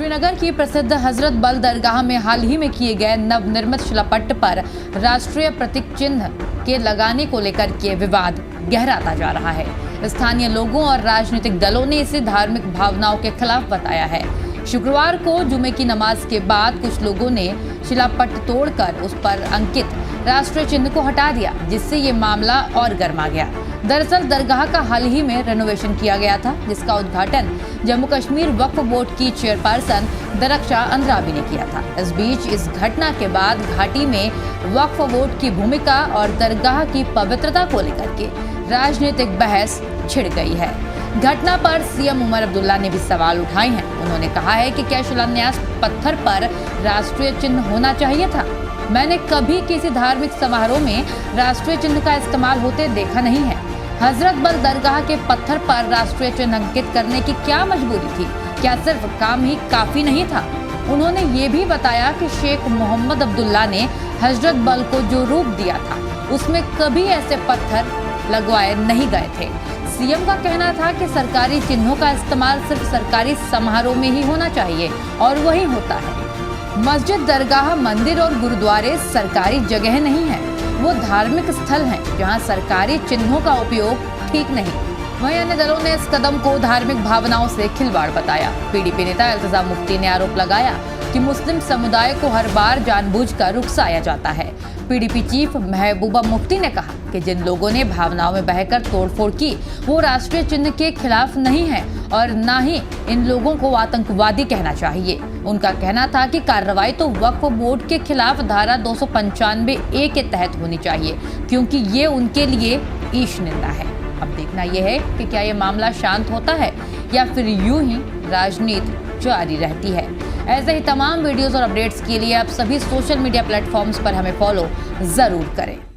श्रीनगर की प्रसिद्ध हजरत बल दरगाह में हाल ही में किए गए नवनिर्मित शिलापट्ट पर राष्ट्रीय प्रतीक चिन्ह के लगाने को लेकर के विवाद गहराता जा रहा है। स्थानीय लोगों और राजनीतिक दलों ने इसे धार्मिक भावनाओं के खिलाफ बताया है। शुक्रवार को जुमे की नमाज के बाद कुछ लोगों ने शिलापट्ट तोड़कर उस पर अंकित राष्ट्रीय चिन्ह को हटा दिया, जिससे ये मामला और गर्मा गया। दरअसल दरगाह का हाल ही में रेनोवेशन किया गया था, जिसका उद्घाटन जम्मू कश्मीर वक्फ बोर्ड की चेयरपर्सन दरख्शां अंद्राबी ने किया था। इस बीच इस घटना के बाद घाटी में वक्फ बोर्ड की भूमिका और दरगाह की पवित्रता को लेकर के राजनीतिक बहस छिड़ गई है। घटना पर सीएम उमर अब्दुल्ला ने भी सवाल उठाए हैं। उन्होंने कहा है कि क्या शिलान्यास पत्थर पर राष्ट्रीय चिन्ह होना चाहिए था? मैंने कभी किसी धार्मिक समारोह में राष्ट्रीय चिन्ह का इस्तेमाल होते देखा नहीं है। हजरत बल दरगाह के पत्थर पर राष्ट्रीय चिन्ह अंकित करने की क्या मजबूरी थी? क्या सिर्फ काम ही काफी नहीं था? उन्होंने ये भी बताया कि शेख मोहम्मद अब्दुल्ला ने हजरत बल को जो रूप दिया था, उसमें कभी ऐसे पत्थर लगवाए नहीं गए थे। सीएम का कहना था कि सरकारी चिन्हों का इस्तेमाल सिर्फ सरकारी समारोह में ही होना चाहिए और वही होता है। मस्जिद, दरगाह, मंदिर और गुरुद्वारे सरकारी जगह नहीं है, वो धार्मिक स्थल हैं जहां सरकारी चिन्हों का उपयोग ठीक नहीं। वहीं अन्य दलों ने इस कदम को धार्मिक भावनाओं से खिलवाड़ बताया। पीडीपी नेता इल्तिजा मुफ्ती ने आरोप लगाया कि मुस्लिम समुदाय को हर बार जानबूझकर उकसाया जाता है। पीडीपी चीफ महबूबा मुफ्ती ने कहा कि जिन लोगों ने भावनाओं में बहकर तोड़फोड़ की, वो राष्ट्रीय चिन्ह के खिलाफ नहीं है और न ही इन लोगों को आतंकवादी कहना चाहिए। उनका कहना था कि कार्रवाई तो वक्फ बोर्ड के खिलाफ धारा 295A के तहत होनी चाहिए, क्योंकि ये उनके लिए ईश निंदा है। अब देखना यह है कि क्या ये मामला शांत होता है या फिर यूं ही राजनीति जारी रहती है। ऐसे ही तमाम वीडियोस और अपडेट्स के लिए आप सभी सोशल मीडिया प्लेटफॉर्म्स पर हमें फॉलो जरूर करें।